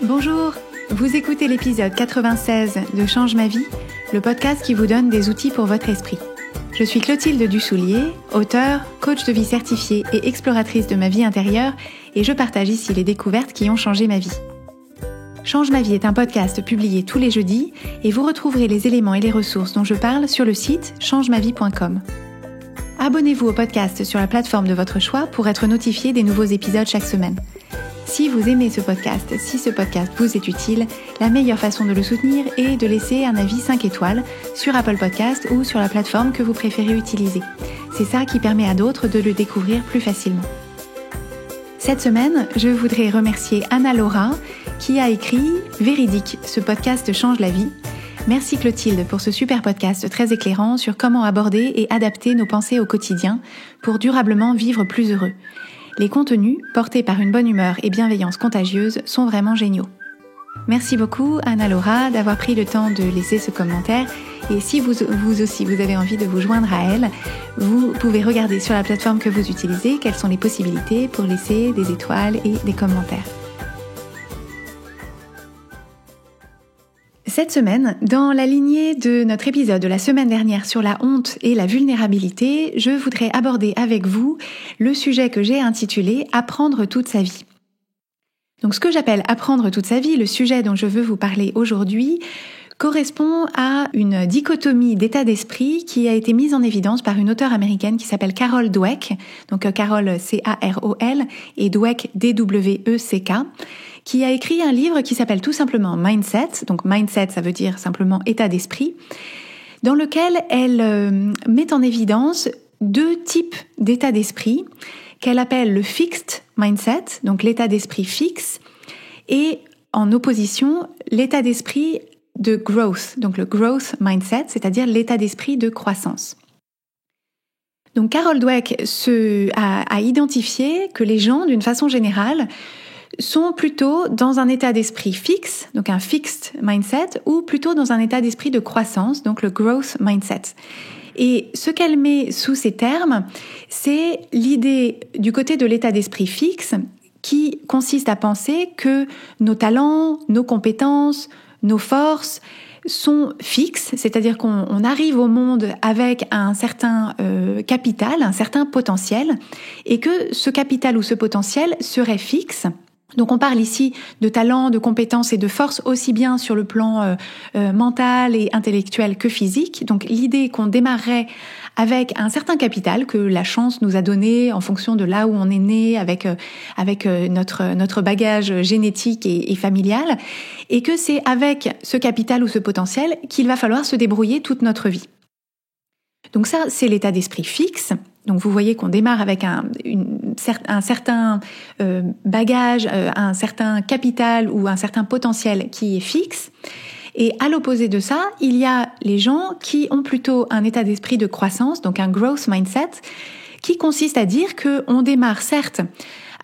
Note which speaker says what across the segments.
Speaker 1: Bonjour, vous écoutez l'épisode 96 de Change ma vie, le podcast qui vous donne des outils pour votre esprit. Je suis Clotilde Dussoulier, auteure, coach de vie certifiée et exploratrice de ma vie intérieure, et je partage ici les découvertes qui ont changé ma vie. Change ma vie est un podcast publié tous les jeudis et vous retrouverez les éléments et les ressources dont je parle sur le site changemavie.com. Abonnez-vous au podcast sur la plateforme de votre choix pour être notifié des nouveaux épisodes chaque semaine. Si vous aimez ce podcast, si ce podcast vous est utile, la meilleure façon de le soutenir est de laisser un avis 5 étoiles sur Apple Podcast ou sur la plateforme que vous préférez utiliser. C'est ça qui permet à d'autres de le découvrir plus facilement. Cette semaine, je voudrais remercier Anna Laura qui a écrit « Véridique, ce podcast change la vie ». Merci Clotilde pour ce super podcast très éclairant sur comment aborder et adapter nos pensées au quotidien pour durablement vivre plus heureux. Les contenus, portés par une bonne humeur et bienveillance contagieuse, sont vraiment géniaux. Merci beaucoup Anna Laura d'avoir pris le temps de laisser ce commentaire et si vous aussi vous avez envie de vous joindre à elle, vous pouvez regarder sur la plateforme que vous utilisez quelles sont les possibilités pour laisser des étoiles et des commentaires. Cette semaine, dans la lignée de notre épisode de la semaine dernière sur la honte et la vulnérabilité, je voudrais aborder avec vous le sujet que j'ai intitulé « Apprendre toute sa vie ». Donc ce que j'appelle « Apprendre toute sa vie », le sujet dont je veux vous parler aujourd'hui, correspond à une dichotomie d'état d'esprit qui a été mise en évidence par une auteure américaine qui s'appelle Carol Dweck, donc Carol C-A-R-O-L et Dweck D-W-E-C-K, qui a écrit un livre qui s'appelle tout simplement Mindset, donc Mindset ça veut dire simplement état d'esprit, dans lequel elle met en évidence deux types d'état d'esprit qu'elle appelle le Fixed Mindset, donc l'état d'esprit fixe, et en opposition l'état d'esprit de growth, donc le growth mindset, c'est-à-dire l'état d'esprit de croissance. Donc Carol Dweck a identifié que les gens, d'une façon générale, sont plutôt dans un état d'esprit fixe, donc un fixed mindset, ou plutôt dans un état d'esprit de croissance, donc le growth mindset. Et ce qu'elle met sous ces termes, c'est l'idée du côté de l'état d'esprit fixe qui consiste à penser que nos talents, nos compétences, nos forces sont fixes, c'est-à-dire qu'on arrive au monde avec un certain capital, un certain potentiel, et que ce capital ou ce potentiel serait fixe. Donc on parle ici de talent, de compétences et de forces aussi bien sur le plan mental et intellectuel que physique. Donc l'idée qu'on démarrerait avec un certain capital que la chance nous a donné en fonction de là où on est né, avec notre bagage génétique et familial, et que c'est avec ce capital ou ce potentiel qu'il va falloir se débrouiller toute notre vie. Donc ça, c'est l'état d'esprit fixe. Donc vous voyez qu'on démarre avec un certain bagage, un certain capital ou un certain potentiel qui est fixe. Et à l'opposé de ça, il y a les gens qui ont plutôt un état d'esprit de croissance, donc un growth mindset, qui consiste à dire qu'on démarre certes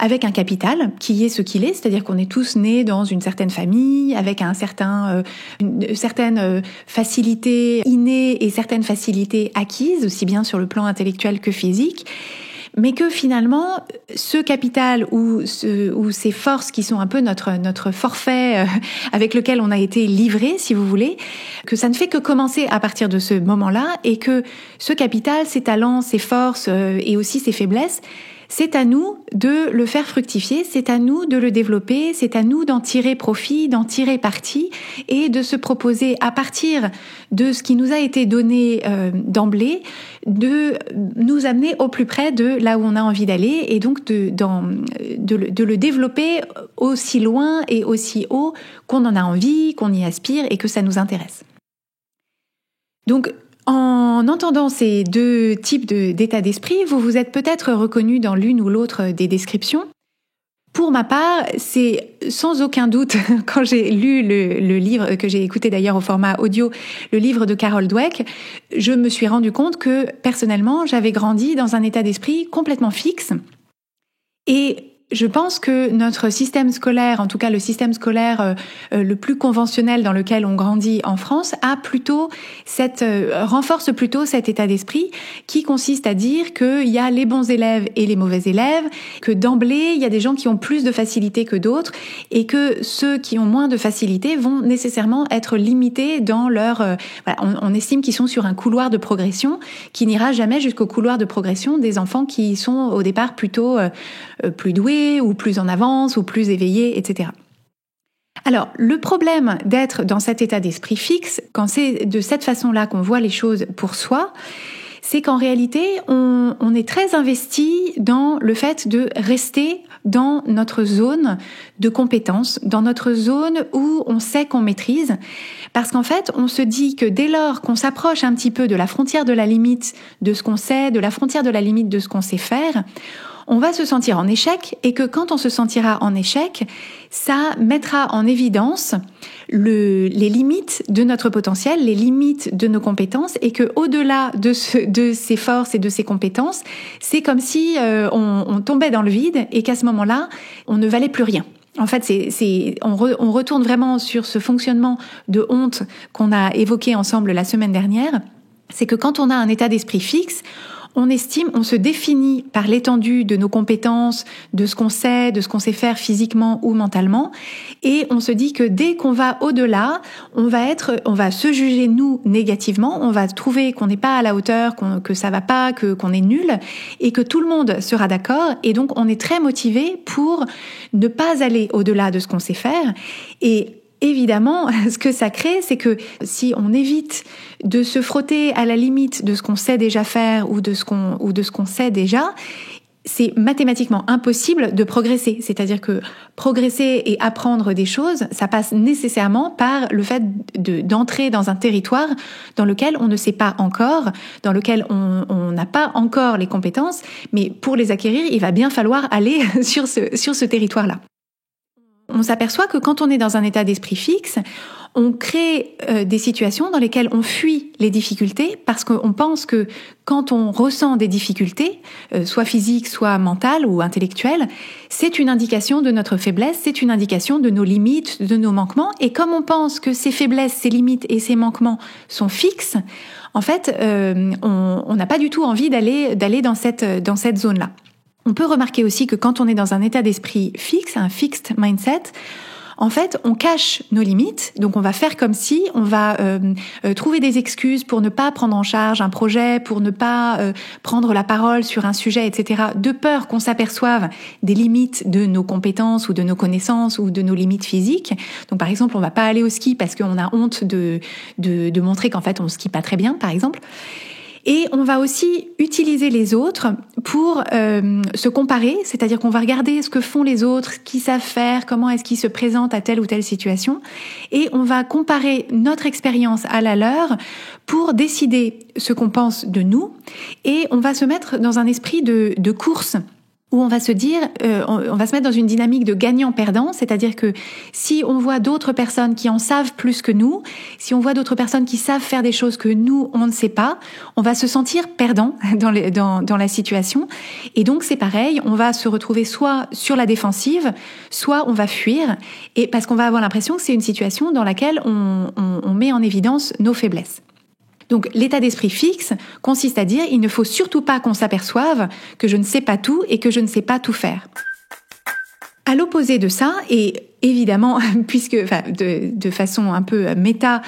Speaker 1: avec un capital qui est ce qu'il est, c'est-à-dire qu'on est tous nés dans une certaine famille, avec une certaine facilité innée et certaines facilités acquises, aussi bien sur le plan intellectuel que physique, mais que finalement, ce capital ou ces forces qui sont un peu notre forfait avec lequel on a été livré, si vous voulez, que ça ne fait que commencer à partir de ce moment-là et que ce capital, ses talents, ses forces et aussi ses faiblesses, c'est à nous de le faire fructifier, c'est à nous de le développer, c'est à nous d'en tirer profit, d'en tirer parti et de se proposer à partir de ce qui nous a été donné d'emblée, de nous amener au plus près de là où on a envie d'aller et donc de le développer aussi loin et aussi haut qu'on en a envie, qu'on y aspire et que ça nous intéresse. Donc, en entendant ces deux types d'état d'esprit, vous vous êtes peut-être reconnu dans l'une ou l'autre des descriptions. Pour ma part, c'est sans aucun doute, quand j'ai lu le livre, que j'ai écouté d'ailleurs au format audio, le livre de Carol Dweck, je me suis rendu compte que, personnellement, j'avais grandi dans un état d'esprit complètement fixe. Et Je pense que notre système scolaire, en tout cas le système scolaire le plus conventionnel dans lequel on grandit en France, renforce plutôt cet état d'esprit qui consiste à dire qu'il y a les bons élèves et les mauvais élèves, que d'emblée il y a des gens qui ont plus de facilité que d'autres et que ceux qui ont moins de facilité vont nécessairement être limités dans leur... on estime qu'ils sont sur un couloir de progression qui n'ira jamais jusqu'au couloir de progression des enfants qui sont au départ plutôt plus doués ou plus en avance, ou plus éveillé, etc. Alors, le problème d'être dans cet état d'esprit fixe, quand c'est de cette façon-là qu'on voit les choses pour soi, c'est qu'en réalité, on est très investi dans le fait de rester dans notre zone de compétence, dans notre zone où on sait qu'on maîtrise, parce qu'en fait, on se dit que dès lors qu'on s'approche un petit peu de la frontière de la limite de ce qu'on sait, de la frontière de la limite de ce qu'on sait faire, on va se sentir en échec et que quand on se sentira en échec, ça mettra en évidence les limites de notre potentiel, les limites de nos compétences et que au-delà de ces forces et de ces compétences, c'est comme si on tombait dans le vide et qu'à ce moment-là, on ne valait plus rien. En fait, on retourne vraiment sur ce fonctionnement de honte qu'on a évoqué ensemble la semaine dernière. C'est que quand on a un état d'esprit fixe, on se définit par l'étendue de nos compétences, de ce qu'on sait, de ce qu'on sait faire physiquement ou mentalement, et on se dit que dès qu'on va au-delà, on va se juger nous négativement, on va trouver qu'on n'est pas à la hauteur, que ça va pas, qu'on est nul, et que tout le monde sera d'accord, et donc on est très motivé pour ne pas aller au-delà de ce qu'on sait faire, et évidemment, ce que ça crée, c'est que si on évite de se frotter à la limite de ce qu'on sait déjà faire ou de ce qu'on sait déjà, c'est mathématiquement impossible de progresser. C'est-à-dire que progresser et apprendre des choses, ça passe nécessairement par le fait d'entrer dans un territoire dans lequel on ne sait pas encore, dans lequel on n'a pas encore les compétences, mais pour les acquérir, il va bien falloir aller sur ce territoire-là. On s'aperçoit que quand on est dans un état d'esprit fixe, on crée des situations dans lesquelles on fuit les difficultés parce qu'on pense que quand on ressent des difficultés, soit physiques, soit mentales ou intellectuelles, c'est une indication de notre faiblesse, c'est une indication de nos limites, de nos manquements. Et comme on pense que ces faiblesses, ces limites et ces manquements sont fixes, en fait, on n'a pas du tout envie d'aller dans cette zone-là. On peut remarquer aussi que quand on est dans un état d'esprit fixe, un fixed mindset, en fait, on cache nos limites. Donc, on va faire comme si, on va trouver des excuses pour ne pas prendre en charge un projet, pour ne pas prendre la parole sur un sujet, etc., de peur qu'on s'aperçoive des limites de nos compétences ou de nos connaissances ou de nos limites physiques. Donc, par exemple, on va pas aller au ski parce qu'on a honte de montrer qu'en fait, on skie pas très bien, par exemple. Et on va aussi utiliser les autres pour se comparer, c'est-à-dire qu'on va regarder ce que font les autres, ce qu'ils savent faire, comment est-ce qu'ils se présentent à telle ou telle situation, et on va comparer notre expérience à la leur pour décider ce qu'on pense de nous, et on va se mettre dans un esprit de course, où on va se dire, on va se mettre dans une dynamique de gagnant-perdant, c'est-à-dire que si on voit d'autres personnes qui en savent plus que nous, si on voit d'autres personnes qui savent faire des choses que nous, on ne sait pas, on va se sentir perdant dans la situation. Et donc c'est pareil, on va se retrouver soit sur la défensive, soit on va fuir, et parce qu'on va avoir l'impression que c'est une situation dans laquelle on met en évidence nos faiblesses. Donc l'état d'esprit fixe consiste à dire il ne faut surtout pas qu'on s'aperçoive que je ne sais pas tout et que je ne sais pas tout faire. À l'opposé de ça, et évidemment, puisque de façon un peu méta,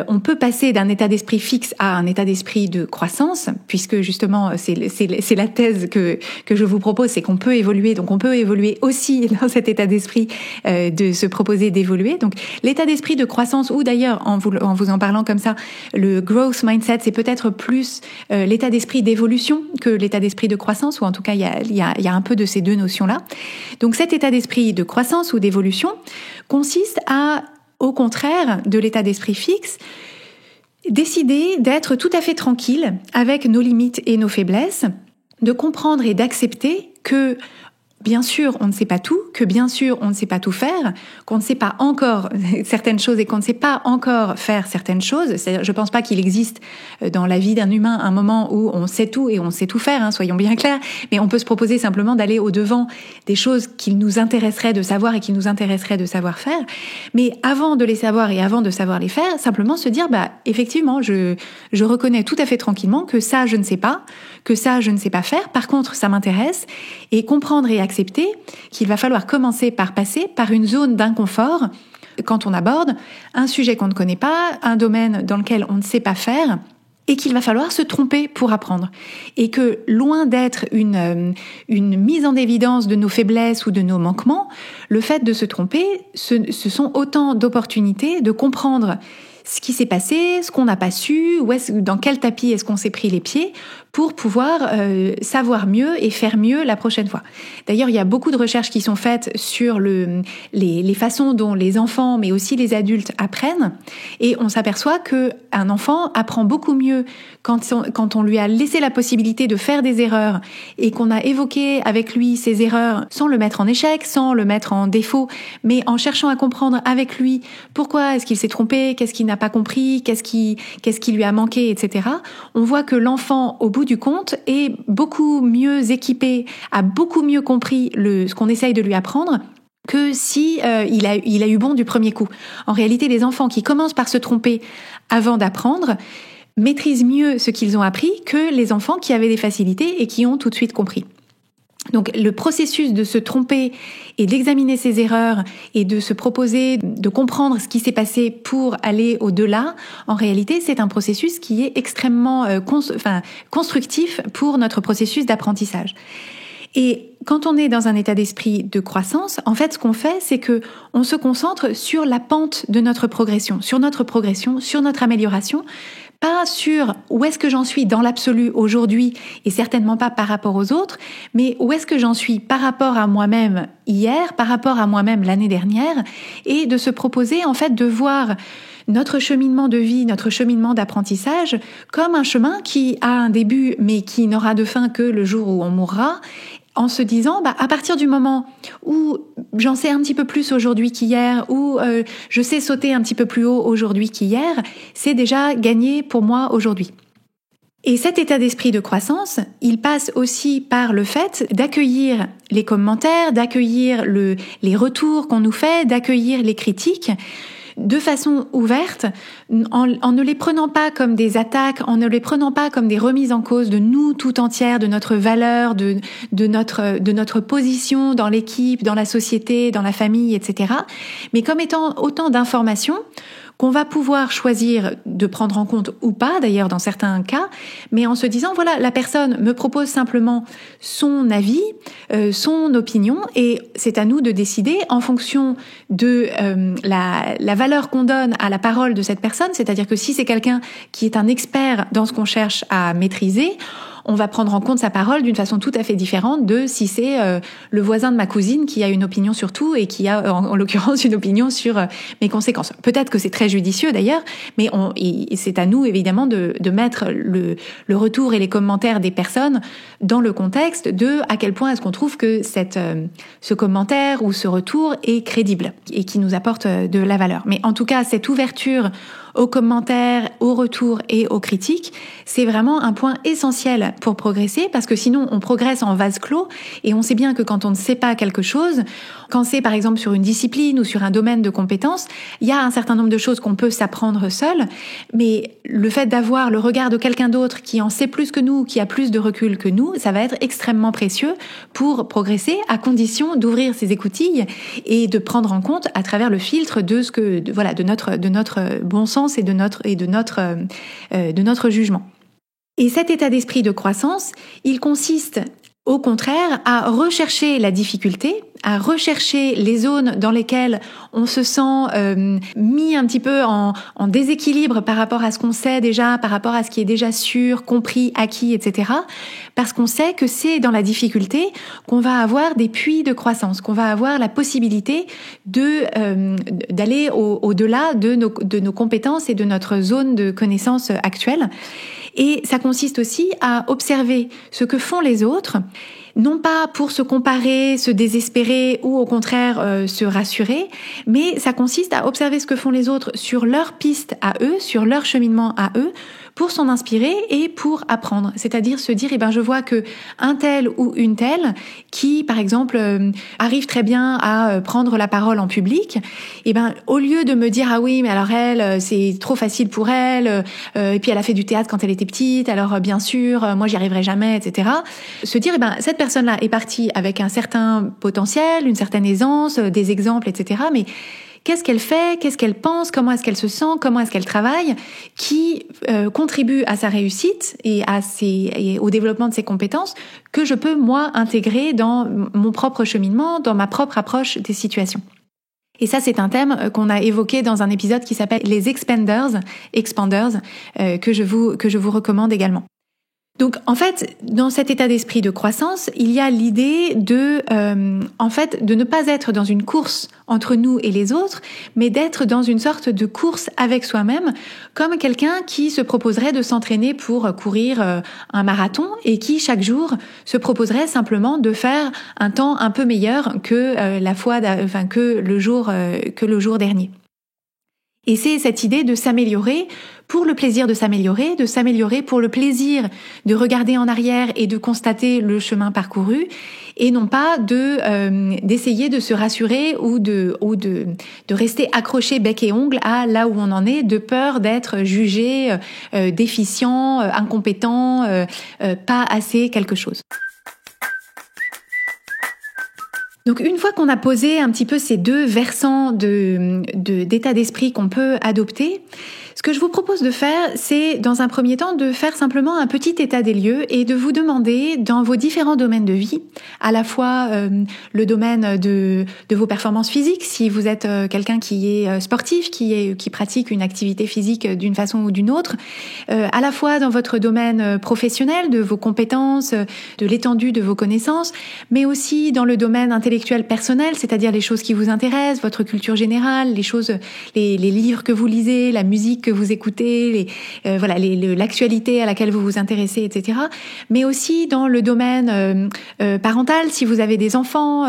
Speaker 1: on peut passer d'un état d'esprit fixe à un état d'esprit de croissance, puisque justement c'est la thèse que je vous propose, c'est qu'on peut évoluer, donc on peut évoluer aussi dans cet état d'esprit de se proposer d'évoluer. Donc l'état d'esprit de croissance, ou d'ailleurs en vous en parlant comme ça, le growth mindset, c'est peut-être plus l'état d'esprit d'évolution que l'état d'esprit de croissance, ou en tout cas il y a un peu de ces deux notions-là. Donc cet état d'esprit de croissance ou d'évolution consiste à, au contraire de l'état d'esprit fixe, décider d'être tout à fait tranquille avec nos limites et nos faiblesses, de comprendre et d'accepter que bien sûr, on ne sait pas tout, que bien sûr, on ne sait pas tout faire, qu'on ne sait pas encore certaines choses et qu'on ne sait pas encore faire certaines choses. C'est-à-dire, je pense pas qu'il existe dans la vie d'un humain un moment où on sait tout et on sait tout faire, soyons bien clairs, mais on peut se proposer simplement d'aller au-devant des choses qu'il nous intéresserait de savoir et qu'il nous intéresserait de savoir faire. Mais avant de les savoir et avant de savoir les faire, simplement se dire, effectivement, je reconnais tout à fait tranquillement que ça, je ne sais pas, que ça, je ne sais pas faire. Par contre, ça m'intéresse, et comprendre et accepter qu'il va falloir commencer par passer par une zone d'inconfort quand on aborde un sujet qu'on ne connaît pas, un domaine dans lequel on ne sait pas faire, et qu'il va falloir se tromper pour apprendre. Et que loin d'être une mise en évidence de nos faiblesses ou de nos manquements, le fait de se tromper, ce sont autant d'opportunités de comprendre ce qui s'est passé, ce qu'on n'a pas su, dans quel tapis est-ce qu'on s'est pris les pieds, pour pouvoir savoir mieux et faire mieux la prochaine fois. D'ailleurs, il y a beaucoup de recherches qui sont faites sur les façons dont les enfants, mais aussi les adultes apprennent, et on s'aperçoit qu'un enfant apprend beaucoup mieux quand on lui a laissé la possibilité de faire des erreurs et qu'on a évoqué avec lui ces erreurs sans le mettre en échec, sans le mettre en défaut, mais en cherchant à comprendre avec lui pourquoi est-ce qu'il s'est trompé, qu'est-ce qu'il n'a pas compris, qu'est-ce qui lui a manqué, etc. On voit que l'enfant, au bout du compte, est beaucoup mieux équipé, a beaucoup mieux compris ce qu'on essaye de lui apprendre que si il a eu bon du premier coup. En réalité, les enfants qui commencent par se tromper avant d'apprendre maîtrisent mieux ce qu'ils ont appris que les enfants qui avaient des facilités et qui ont tout de suite compris. Donc le processus de se tromper et d'examiner ses erreurs et de se proposer de comprendre ce qui s'est passé pour aller au-delà, en réalité, c'est un processus qui est extrêmement constructif pour notre processus d'apprentissage. Et quand on est dans un état d'esprit de croissance, en fait, ce qu'on fait, c'est que on se concentre sur la pente de notre progression, sur notre amélioration, pas sur où est-ce que j'en suis dans l'absolu aujourd'hui et certainement pas par rapport aux autres, mais où est-ce que j'en suis par rapport à moi-même hier, par rapport à moi-même l'année dernière, et de se proposer en fait de voir notre cheminement de vie, notre cheminement d'apprentissage comme un chemin qui a un début mais qui n'aura de fin que le jour où on mourra, en se disant, à partir du moment où j'en sais un petit peu plus aujourd'hui qu'hier, où je sais sauter un petit peu plus haut aujourd'hui qu'hier, c'est déjà gagné pour moi aujourd'hui. Et cet état d'esprit de croissance, il passe aussi par le fait d'accueillir les commentaires, d'accueillir les retours qu'on nous fait, d'accueillir les critiques, de façon ouverte, en ne les prenant pas comme des attaques, en ne les prenant pas comme des remises en cause de nous tout entière, de notre valeur, de notre position dans l'équipe, dans la société, dans la famille, etc. Mais comme étant autant d'informations qu'on va pouvoir choisir de prendre en compte ou pas, d'ailleurs dans certains cas, mais en se disant, voilà, la personne me propose simplement son avis, son opinion, et c'est à nous de décider en fonction de la valeur qu'on donne à la parole de cette personne, c'est-à-dire que si c'est quelqu'un qui est un expert dans ce qu'on cherche à maîtriser, on va prendre en compte sa parole d'une façon tout à fait différente de si c'est le voisin de ma cousine qui a une opinion sur tout et qui a en l'occurrence une opinion sur mes conséquences. Peut-être que c'est très judicieux d'ailleurs, mais c'est à nous évidemment de mettre le retour et les commentaires des personnes dans le contexte de à quel point est-ce qu'on trouve que ce commentaire ou ce retour est crédible et qui nous apporte de la valeur. Mais en tout cas, cette ouverture aux commentaires, aux retours et aux critiques, c'est vraiment un point essentiel pour progresser, parce que sinon on progresse en vase clos, et on sait bien que quand on ne sait pas quelque chose, quand c'est par exemple sur une discipline ou sur un domaine de compétences, il y a un certain nombre de choses qu'on peut s'apprendre seul, mais le fait d'avoir le regard de quelqu'un d'autre qui en sait plus que nous, qui a plus de recul que nous, ça va être extrêmement précieux pour progresser, à condition d'ouvrir ses écoutilles et de prendre en compte à travers le filtre de notre bon sens et de notre jugement. Et cet état d'esprit de croissance, il consiste au contraire à rechercher la difficulté, à rechercher les zones dans lesquelles on se sent mis un petit peu en déséquilibre par rapport à ce qu'on sait déjà, par rapport à ce qui est déjà sûr, compris, acquis, etc. Parce qu'on sait que c'est dans la difficulté qu'on va avoir des puits de croissance, qu'on va avoir la possibilité d'aller au-delà de nos compétences et de notre zone de connaissance actuelle. Et ça consiste aussi à observer ce que font les autres, non pas pour se comparer, se désespérer ou au contraire se rassurer, mais ça consiste à observer ce que font les autres sur leur piste à eux, sur leur cheminement à eux, pour s'en inspirer et pour apprendre. C'est-à-dire se dire, je vois que un tel ou une telle qui, par exemple, arrive très bien à prendre la parole en public, au lieu de me dire, ah oui, mais alors elle, c'est trop facile pour elle, et puis elle a fait du théâtre quand elle était petite, alors bien sûr, moi j'y arriverai jamais, etc. Se dire, cette personne-là est partie avec un certain potentiel, une certaine aisance, des exemples, etc. Mais qu'est-ce qu'elle fait, qu'est-ce qu'elle pense, comment est-ce qu'elle se sent, comment est-ce qu'elle travaille, qui contribue à sa réussite et au développement de ses compétences que je peux, moi, intégrer dans mon propre cheminement, dans ma propre approche des situations. Et ça, c'est un thème qu'on a évoqué dans un épisode qui s'appelle les expanders, que je vous recommande également. Donc, en fait, dans cet état d'esprit de croissance, il y a l'idée de ne pas être dans une course entre nous et les autres, mais d'être dans une sorte de course avec soi-même, comme quelqu'un qui se proposerait de s'entraîner pour courir un marathon et qui, chaque jour, se proposerait simplement de faire un temps un peu meilleur que que le jour dernier. Et c'est cette idée de s'améliorer pour le plaisir de s'améliorer pour le plaisir de regarder en arrière et de constater le chemin parcouru, et non pas d'essayer de se rassurer ou de rester accroché bec et ongle à là où on en est, de peur d'être jugé déficient, incompétent, pas assez quelque chose. Donc une fois qu'on a posé un petit peu ces deux versants d'état d'esprit qu'on peut adopter, ce que je vous propose de faire, c'est dans un premier temps de faire simplement un petit état des lieux et de vous demander dans vos différents domaines de vie, à la fois le domaine de vos performances physiques, si vous êtes quelqu'un qui est sportif, qui pratique une activité physique d'une façon ou d'une autre, à la fois dans votre domaine professionnel, de vos compétences, de l'étendue de vos connaissances, mais aussi dans le domaine intellectuel personnel, c'est-à-dire les choses qui vous intéressent, votre culture générale, les livres que vous lisez, la musique que vous écoutez, l'actualité à laquelle vous vous intéressez, etc. Mais aussi dans le domaine parental, si vous avez des enfants,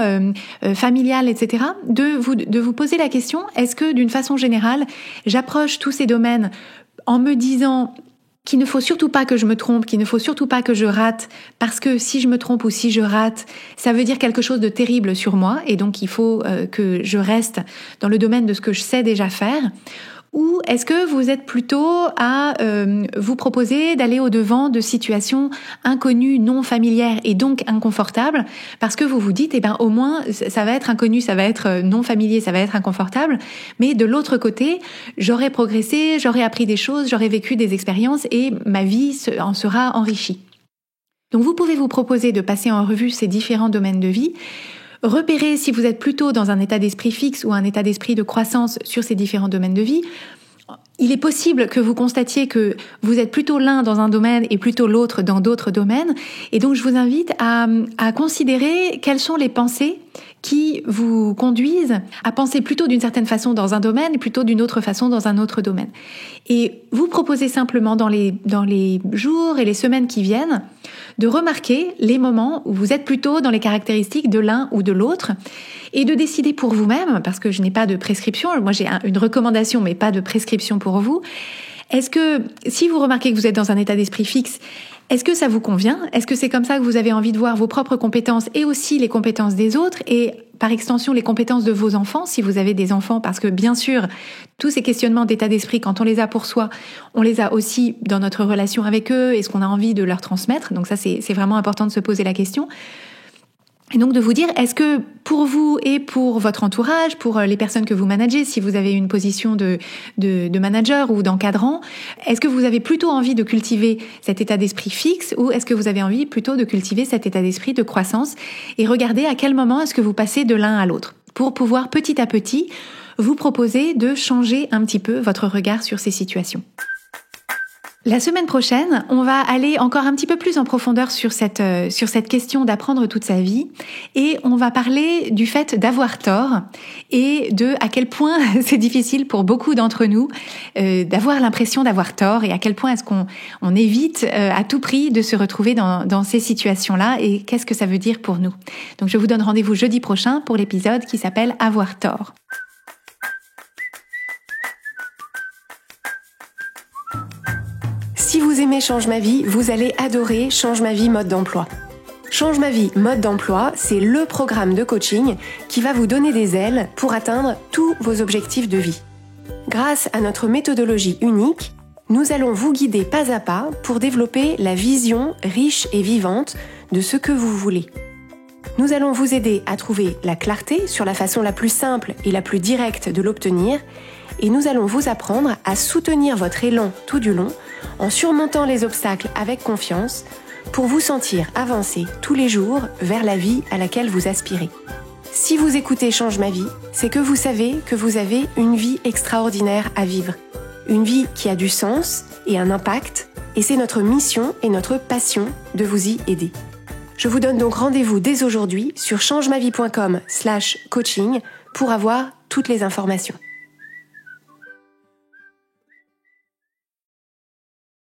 Speaker 1: familial, etc. De vous poser la question, est-ce que d'une façon générale, j'approche tous ces domaines en me disant qu'il ne faut surtout pas que je me trompe, qu'il ne faut surtout pas que je rate, parce que si je me trompe ou si je rate, ça veut dire quelque chose de terrible sur moi, et donc il faut que je reste dans le domaine de ce que je sais déjà faire. Ou est-ce que vous êtes plutôt à vous proposer d'aller au-devant de situations inconnues, non familières et donc inconfortables, parce que vous vous dites, au moins, ça va être inconnu, ça va être non familier, ça va être inconfortable, mais de l'autre côté, j'aurais progressé, j'aurais appris des choses, j'aurais vécu des expériences et ma vie en sera enrichie. Donc vous pouvez vous proposer de passer en revue ces différents domaines de vie, repérez si vous êtes plutôt dans un état d'esprit fixe ou un état d'esprit de croissance sur ces différents domaines de vie. Il est possible que vous constatiez que vous êtes plutôt l'un dans un domaine et plutôt l'autre dans d'autres domaines. Et donc, je vous invite à considérer quelles sont les pensées qui vous conduisent à penser plutôt d'une certaine façon dans un domaine et plutôt d'une autre façon dans un autre domaine. Et vous proposez simplement dans les jours et les semaines qui viennent de remarquer les moments où vous êtes plutôt dans les caractéristiques de l'un ou de l'autre et de décider pour vous-même, parce que je n'ai pas de prescription, moi j'ai une recommandation mais pas de prescription pour vous. Est-ce que si vous remarquez que vous êtes dans un état d'esprit fixe, est-ce que ça vous convient? Est-ce que c'est comme ça que vous avez envie de voir vos propres compétences et aussi les compétences des autres et par extension les compétences de vos enfants si vous avez des enfants? Parce que bien sûr, tous ces questionnements d'état d'esprit, quand on les a pour soi, on les a aussi dans notre relation avec eux et ce qu'on a envie de leur transmettre. Donc ça, c'est vraiment important de se poser la question. Et donc de vous dire, est-ce que pour vous et pour votre entourage, pour les personnes que vous managez, si vous avez une position de manager ou d'encadrant, est-ce que vous avez plutôt envie de cultiver cet état d'esprit fixe ou est-ce que vous avez envie plutôt de cultiver cet état d'esprit de croissance? Et regardez à quel moment est-ce que vous passez de l'un à l'autre pour pouvoir petit à petit vous proposer de changer un petit peu votre regard sur ces situations. La semaine prochaine, on va aller encore un petit peu plus en profondeur sur cette question d'apprendre toute sa vie et on va parler du fait d'avoir tort et de à quel point c'est difficile pour beaucoup d'entre nous d'avoir l'impression d'avoir tort et à quel point est-ce qu'on évite à tout prix de se retrouver dans ces situations-là et qu'est-ce que ça veut dire pour nous. Donc je vous donne rendez-vous jeudi prochain pour l'épisode qui s'appelle Avoir tort.
Speaker 2: Si vous aimez Change ma vie, vous allez adorer Change ma vie mode d'emploi. Change ma vie mode d'emploi, c'est le programme de coaching qui va vous donner des ailes pour atteindre tous vos objectifs de vie. Grâce à notre méthodologie unique, nous allons vous guider pas à pas pour développer la vision riche et vivante de ce que vous voulez. Nous allons vous aider à trouver la clarté sur la façon la plus simple et la plus directe de l'obtenir et nous allons vous apprendre à soutenir votre élan tout du long en surmontant les obstacles avec confiance pour vous sentir avancer tous les jours vers la vie à laquelle vous aspirez. Si vous écoutez Change ma vie, c'est que vous savez que vous avez une vie extraordinaire à vivre. Une vie qui a du sens et un impact, et c'est notre mission et notre passion de vous y aider. Je vous donne donc rendez-vous dès aujourd'hui sur changemavie.com/coaching pour avoir toutes les informations.